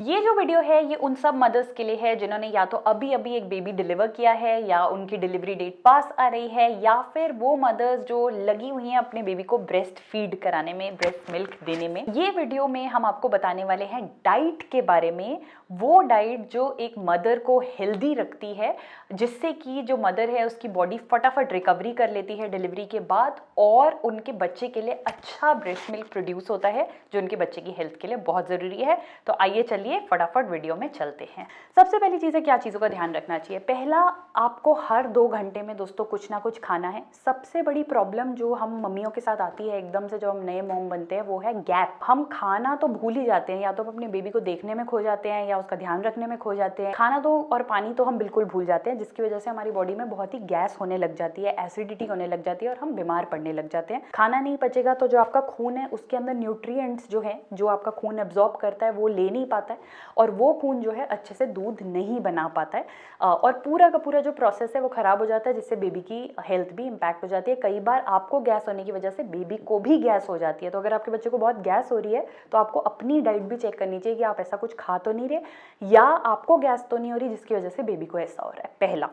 ये जो वीडियो है ये उन सब मदर्स के लिए है जिन्होंने या तो अभी अभी एक बेबी डिलीवर किया है या उनकी डिलीवरी डेट पास आ रही है या फिर वो मदर्स जो लगी हुई हैं अपने बेबी को ब्रेस्ट फीड कराने में, ब्रेस्ट मिल्क देने में। ये वीडियो में हम आपको बताने वाले हैं डाइट के बारे में, वो डाइट जो एक मदर को हेल्दी रखती है, जिससे कि जो मदर है उसकी बॉडी फटाफट रिकवरी कर लेती है डिलीवरी के बाद और उनके बच्चे के लिए अच्छा ब्रेस्ट मिल्क प्रोड्यूस होता है जो उनके बच्चे की हेल्थ के लिए बहुत ज़रूरी है। तो आइए चलिए फटाफट वीडियो में चलते हैं। सबसे पहली चीज़ है क्या चीज़ों का ध्यान रखना चाहिए। पहला, आपको हर 2 घंटे में दोस्तों कुछ ना कुछ खाना है। सबसे बड़ी प्रॉब्लम जो हम मम्मियों के साथ आती है एकदम से जब हम नए मॉम बनते हैं वो है गैप। हम खाना तो भूल ही जाते हैं, या तो अपने बेबी को देखने में खो जाते हैं या उसका ध्यान रखने में खो जाते हैं। खाना तो और पानी तो हम बिल्कुल भूल जाते हैं, जिसकी वजह से हमारी बॉडी में बहुत ही गैस होने लग जाती है, एसिडिटी होने लग जाती है और हम बीमार पड़ने लग जाते हैं। खाना नहीं पचेगा तो जो आपका खून है उसके अंदर न्यूट्रिएंट्स जो है, जो आपका खून एब्जॉर्ब करता है, वो ले नहीं पाता है और वो खून जो है अच्छे से दूध नहीं बना पाता है और पूरा का पूरा जो प्रोसेस है वो खराब हो जाता है, जिससे बेबी की हेल्थ भी इम्पैक्ट हो जाती है। कई बार आपको गैस होने की वजह से बेबी को भी गैस हो जाती है। तो अगर आपके बच्चे को बहुत गैस हो रही है तो आपको अपनी डाइट भी चेक करनी चाहिए कि आप ऐसा कुछ खा तो नहीं रहे या आपको गैस तो नहीं हो रही जिसकी वजह से बेबी को ऐसा हो रहा है। पहला।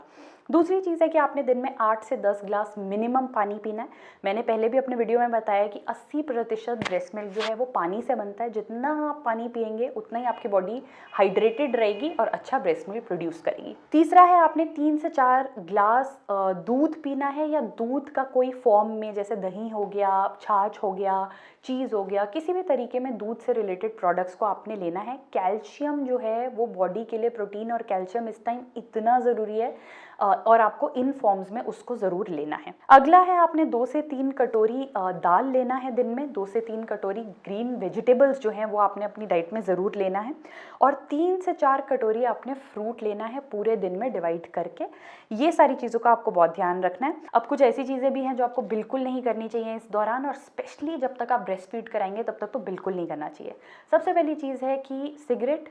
दूसरी चीज़ है कि आपने दिन में 8 से 10 ग्लास मिनिमम पानी पीना है। मैंने पहले भी अपने वीडियो में बताया कि 80% ब्रेस्ट मिल्क जो है वो पानी से बनता है। जितना आप पानी पिएंगे उतना ही आपकी बॉडी हाइड्रेटेड रहेगी और अच्छा ब्रेस्ट मिल्क प्रोड्यूस करेगी। तीसरा है, आपने 3 से 4 ग्लास दूध पीना है, या दूध का कोई फॉर्म में, जैसे दही हो गया, छाछ हो गया, चीज़ हो गया, किसी भी तरीके में दूध से रिलेटेड प्रोडक्ट्स को आपने लेना है। कैल्शियम जो है वो बॉडी के लिए, प्रोटीन और कैल्शियम इस टाइम इतना ज़रूरी है और आपको इन फॉर्म्स में उसको ज़रूर लेना है। अगला है, आपने 2 से 3 कटोरी दाल लेना है दिन में। 2 से 3 कटोरी ग्रीन वेजिटेबल्स जो हैं वो आपने अपनी डाइट में ज़रूर लेना है और 3 से 4 कटोरी आपने फ्रूट लेना है पूरे दिन में डिवाइड करके। ये सारी चीज़ों का आपको बहुत ध्यान रखना है। अब कुछ ऐसी चीज़ें भी हैं जो आपको बिल्कुल नहीं करनी चाहिए इस दौरान, और स्पेशली जब तक आप ब्रेस्ट फीड कराएंगे तब तक तो बिल्कुल नहीं करना चाहिए। सबसे पहली चीज़ है कि सिगरेट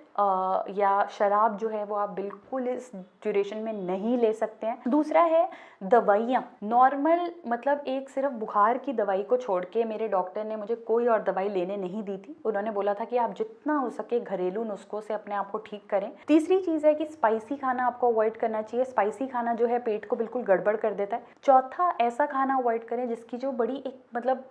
या शराब जो है वो आप बिल्कुल इस ड्यूरेशन में नहीं ले सकते हैं। दूसरा है दवाइयाँ। नॉर्मल मतलब एक सिर्फ बुखार की दवाई को छोड़ के मेरे डॉक्टर ने मुझे कोई और दवाई लेने नहीं दी थी। उन्होंने बोला था कि आप जितना हो सके घरेलू नुस्खों से अपने आप को ठीक करें। तीसरी चीज़ है कि स्पाइसी खाना आपको अवॉइड करना चाहिए। स्पाइसी खाना जो है पेट को बिल्कुल गड़बड़ कर देता है। चौथा, ऐसा खाना अवॉइड करें जिसकी जो बड़ी एक मतलब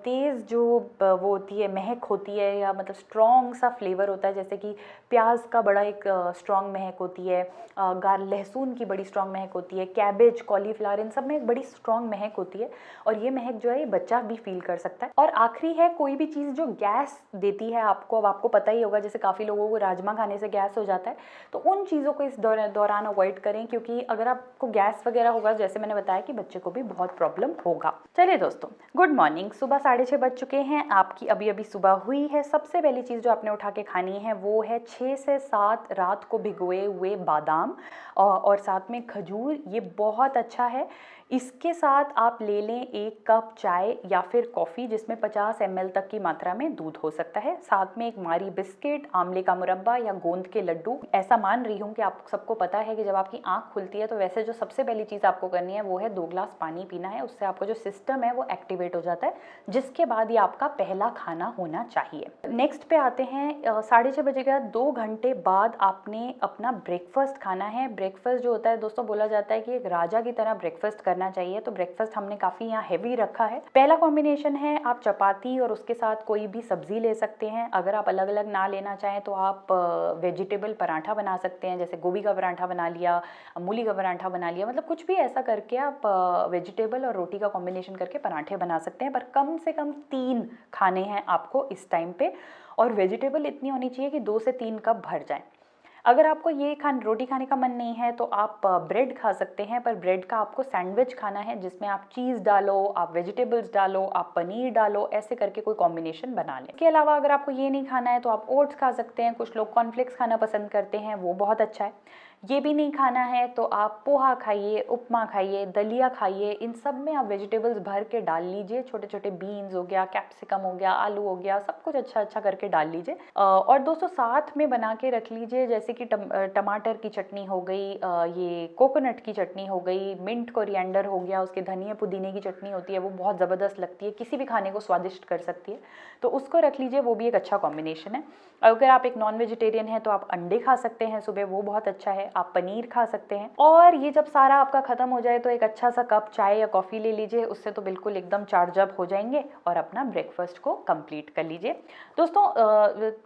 तेज़ जो वो होती है, महक होती है, या मतलब स्ट्रॉन्ग सा फ्लेवर होता है, जैसे कि प्याज का बड़ा एक स्ट्रॉन्ग महक होती है, लहसुन की बड़ी स्ट्रॉन्ग महक होती है, कैबेज, कॉलीफ्लावर, इन सब में एक बड़ी स्ट्रॉन्ग महक होती है और ये महक जो है ये बच्चा भी फील कर सकता है। और आखिरी है, कोई भी चीज़ जो गैस देती है आपको, अब आपको पता ही होगा जैसे काफ़ी लोगों को राजमा खाने से गैस हो जाता है, तो उन चीज़ों को इस दौरान अवॉइड करें, क्योंकि अगर आपको गैस वगैरह होगा, जैसे मैंने बताया कि बच्चे को भी बहुत प्रॉब्लम होगा। चलिए दोस्तों, गुड मॉर्निंग। सुबह 6:30 बज चुके हैं, आपकी अभी अभी सुबह हुई है। सबसे पहली चीज़ जो आपने उठा के खानी है वो है 6 से 7 रात को भिगोए हुए बादाम और साथ में खजूर। ये बहुत अच्छा है। इसके साथ आप ले लें 1 कप चाय या फिर कॉफ़ी, जिसमें 50 ml तक की मात्रा में दूध हो सकता है। साथ में एक मारी बिस्किट, आंवले का मुरब्बा या गोंद के लड्डू। ऐसा मान रही हूँ कि आप सबको पता है कि जब आपकी आंख खुलती है तो वैसे जो सबसे पहली चीज़ आपको करनी है वो है 2 ग्लास पानी पीना है। उससे आपका जो सिस्टम है वो एक्टिवेट हो जाता है, जिसके बाद ये आपका पहला खाना होना चाहिए। नेक्स्ट पे आते हैं, 6:30 बजे के बाद 2 घंटे बाद आपने अपना ब्रेकफास्ट खाना है। ब्रेकफास्ट जो होता है दोस्तों, बोला जाता है कि एक राजा की तरह ब्रेकफास्ट करना चाहिए, तो ब्रेकफास्ट हमने काफ़ी यहाँ हैवी रखा है। पहला कॉम्बिनेशन है, आप चपाती और उसके साथ कोई भी सब्जी ले सकते हैं। अगर आप अलग अलग ना लेना चाहें तो आप वेजिटेबल पराठा बना सकते हैं, जैसे गोभी का पराठा बना लिया, मूली का पराठा बना लिया, मतलब कुछ भी ऐसा करके आप वेजिटेबल और रोटी का कॉम्बिनेशन करके पराठे बना सकते हैं। पर कम से कम 3 खाने हैं आपको इस टाइम पे, और वेजिटेबल इतनी होनी चाहिए कि 2 से 3 कप भर जाएं। अगर आपको ये रोटी खाने का मन नहीं है तो आप ब्रेड खा सकते हैं, पर ब्रेड का आपको सैंडविच खाना है, जिसमें आप चीज़ डालो, आप वेजिटेबल्स डालो, आप पनीर डालो, ऐसे करके कोई कॉम्बिनेशन बना लें। इसके अलावा अगर आपको ये नहीं खाना है तो आप ओट्स खा सकते हैं। कुछ लोग कॉर्नफ्लेक्स खाना पसंद करते हैं, वो बहुत अच्छा है। ये भी नहीं खाना है तो आप पोहा खाइए, उपमा खाइए, दलिया खाइए, इन सब में आप वेजिटेबल्स भर के डाल लीजिए। छोटे छोटे बीन्स हो गया, कैप्सिकम हो गया, आलू हो गया, सब कुछ अच्छा अच्छा करके डाल लीजिए। और दोस्तों साथ में बना के रख लीजिए, जैसे कि टमाटर की चटनी हो गई, ये कोकोनट की चटनी हो गई, मिंट कोरिएंडर हो गया, उसके धनिया पुदीने की चटनी होती है, वो बहुत ज़बरदस्त लगती है, किसी भी खाने को स्वादिष्ट कर सकती है, तो उसको रख लीजिए, वो भी एक अच्छा कॉम्बिनेशन है। अगर आप एक नॉन वेजिटेरियन हैं तो आप अंडे खा सकते हैं सुबह, वो बहुत अच्छा है। आप पनीर खा सकते हैं। और ये जब सारा आपका खत्म हो जाए तो एक अच्छा सा कप चाय या कॉफ़ी ले लीजिए, उससे तो बिल्कुल एकदम चार्ज अप हो जाएंगे और अपना ब्रेकफास्ट को कंप्लीट कर लीजिए। दोस्तों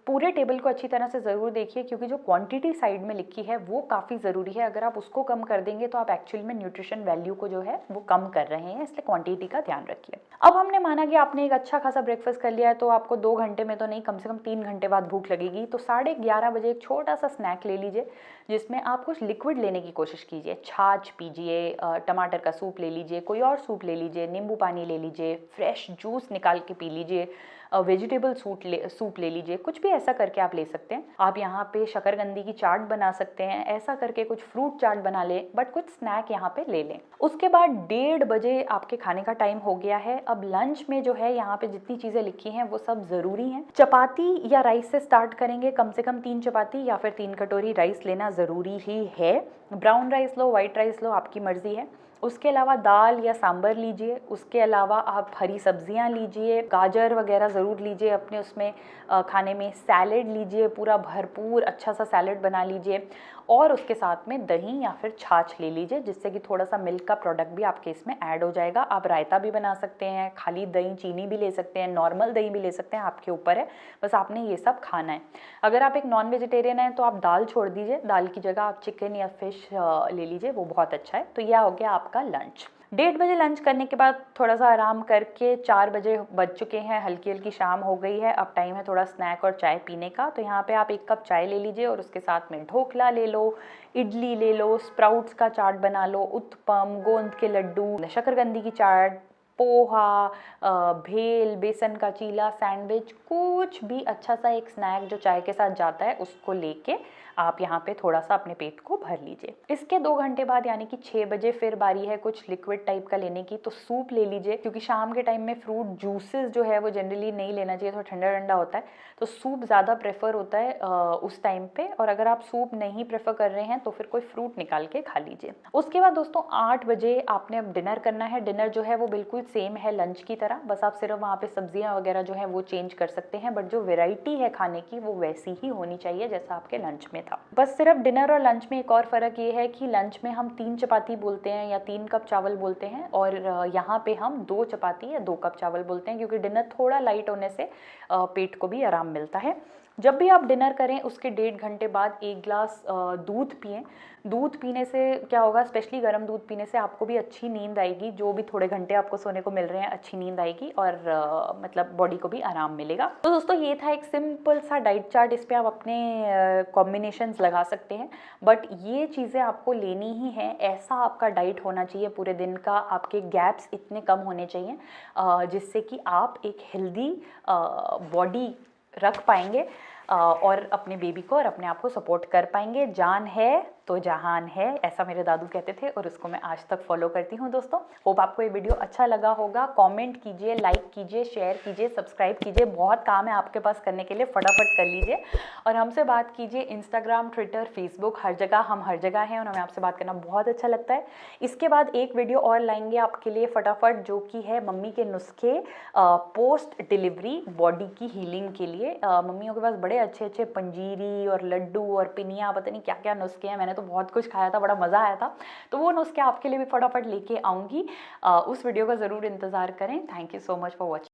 पूरे टेबल को अच्छी तरह से ज़रूर देखिए, क्योंकि जो क्वांटिटी साइड में लिखी है वो काफ़ी ज़रूरी है। अगर आप उसको कम कर देंगे तो आप एक्चुअल में न्यूट्रिशन वैल्यू को जो है वो कम कर रहे हैं, इसलिए क्वांटिटी का ध्यान रखिए। अब हमने माना कि आपने एक अच्छा खासा ब्रेकफास्ट कर लिया है, तो आपको 2 घंटे में तो नहीं, कम से कम 3 घंटे बाद भूख लगेगी, तो 11:30 बजे एक छोटा सा स्नैक ले लीजिए, जिसमें आप कुछ लिक्विड लेने की कोशिश कीजिए। छाछ पीजिए, टमाटर का सूप ले लीजिए, कोई और सूप ले लीजिए, नींबू पानी ले लीजिए, फ्रेश जूस निकाल के पी लीजिए, वेजिटेबल सूप ले लीजिए, कुछ भी ऐसा करके आप ले सकते हैं। आप यहाँ पे शकरकंदी की चाट बना सकते हैं, ऐसा करके कुछ फ्रूट चाट बना लें, बट कुछ स्नैक यहाँ पे ले लें। उसके बाद 1:30 बजे आपके खाने का टाइम हो गया है। अब लंच में जो है यहाँ पे जितनी चीज़ें लिखी हैं वो सब ज़रूरी हैं। चपाती या राइस से स्टार्ट करेंगे, कम से कम 3 चपाती या फिर 3 कटोरी राइस लेना ज़रूरी ही है। ब्राउन राइस लो, वाइट राइस लो, आपकी मर्ज़ी है। उसके अलावा दाल या सांभर लीजिए। उसके अलावा आप हरी सब्जियां लीजिए, गाजर वगैरह ज़रूर लीजिए अपने उसमें खाने में। सैलेड लीजिए, पूरा भरपूर अच्छा सा सैलेड बना लीजिए, और उसके साथ में दही या फिर छाछ ले लीजिए, जिससे कि थोड़ा सा मिल्क का प्रोडक्ट भी आपके इसमें ऐड हो जाएगा। आप रायता भी बना सकते हैं, खाली दही चीनी भी ले सकते हैं, नॉर्मल दही भी ले सकते हैं, आपके ऊपर है, बस आपने ये सब खाना है। अगर आप एक नॉन वेजिटेरियन हैं तो आप दाल छोड़ दीजिए, दाल की जगह आप चिकन या फिश ले लीजिए, वो बहुत अच्छा है। तो यह हो गया आपका लंच। 1:30 बजे लंच करने के बाद थोड़ा सा आराम करके 4 बजे बज चुके हैं, हल्की हल्की शाम हो गई है, अब टाइम है थोड़ा स्नैक और चाय पीने का। तो यहाँ पे आप 1 कप चाय ले लीजिए और उसके साथ में ढोकला ले लो, इडली ले लो, स्प्राउट्स का चाट बना लो, उत्पम, गोंद के लड्डू, शकरकंदी की चाट, पोहा, भेल, बेसन का चीला, सैंडविच, कुछ भी अच्छा सा एक स्नैक जो चाय के साथ जाता है उसको लेके आप यहाँ पे थोड़ा सा अपने पेट को भर लीजिए। इसके 2 घंटे बाद यानी कि 6 बजे फिर बारी है कुछ लिक्विड टाइप का लेने की, तो सूप ले लीजिए, क्योंकि शाम के टाइम में फ्रूट जूसेस जो है वो जनरली नहीं लेना चाहिए, थोड़ा ठंडा ठंडा होता है, तो सूप ज़्यादा प्रेफर होता है उस टाइम पे। और अगर आप सूप नहीं प्रेफर कर रहे हैं तो फिर कोई फ्रूट निकाल के खा लीजिए। उसके बाद दोस्तों 8 बजे आपने अब डिनर करना है। डिनर जो है वो बिल्कुल सेम है लंच की तरह, बस आप सिर्फ वहाँ पे सब्जियाँ वगैरह जो है वो चेंज कर सकते हैं, बट जो वेराइटी है खाने की वो वैसी ही होनी चाहिए जैसा आपके लंच में था। बस सिर्फ डिनर और लंच में एक और फ़र्क ये है कि लंच में हम 3 चपाती बोलते हैं या 3 कप चावल बोलते हैं, और यहाँ पे हम 2 चपाती या 2 कप चावल बोलते हैं, क्योंकि डिनर थोड़ा लाइट होने से पेट को भी आराम मिलता है। जब भी आप डिनर करें उसके 1.5 घंटे बाद 1 ग्लास दूध पिएं। दूध पीने से क्या होगा, स्पेशली गर्म दूध पीने से आपको भी अच्छी नींद आएगी, जो भी थोड़े घंटे आपको सोने को मिल रहे हैं अच्छी नींद आएगी, और मतलब बॉडी को भी आराम मिलेगा। तो दोस्तों ये था एक सिंपल सा डाइट चार्ट, इस पे आप अपने कॉम्बिनेशंस लगा सकते हैं, बट ये चीज़ें आपको लेनी ही है। ऐसा आपका डाइट होना चाहिए पूरे दिन का, आपके गैप्स इतने कम होने चाहिए जिससे कि आप एक हेल्दी बॉडी रख पाएंगे और अपने बेबी को और अपने आप को सपोर्ट कर पाएंगे। जान है तो जहान है, ऐसा मेरे दादू कहते थे और उसको मैं आज तक फॉलो करती हूँ। दोस्तों होप आपको ये वीडियो अच्छा लगा होगा। कमेंट कीजिए, लाइक कीजिए, शेयर कीजिए, सब्सक्राइब कीजिए, बहुत काम है आपके पास करने के लिए, फटाफट कर लीजिए। और हमसे बात कीजिए इंस्टाग्राम, ट्विटर, फेसबुक, हर जगह, हम हर जगह हैं और हमें आपसे बात करना बहुत अच्छा लगता है। इसके बाद एक वीडियो और लाएंगे आपके लिए फटाफट, जो कि है मम्मी के नुस्खे पोस्ट डिलीवरी बॉडी की हीलिंग के लिए। मम्मियों के पास बड़े अच्छे अच्छे पंजीरी और लड्डू और पिनिया, पता नहीं क्या क्या नुस्खे हैं, मैंने तो बहुत कुछ खाया था, बड़ा मज़ा आया था। तो वो नुस्खे आपके लिए भी फटाफट लेके आऊँगी। उस वीडियो का ज़रूर इंतज़ार करें। Thank you so much for watching.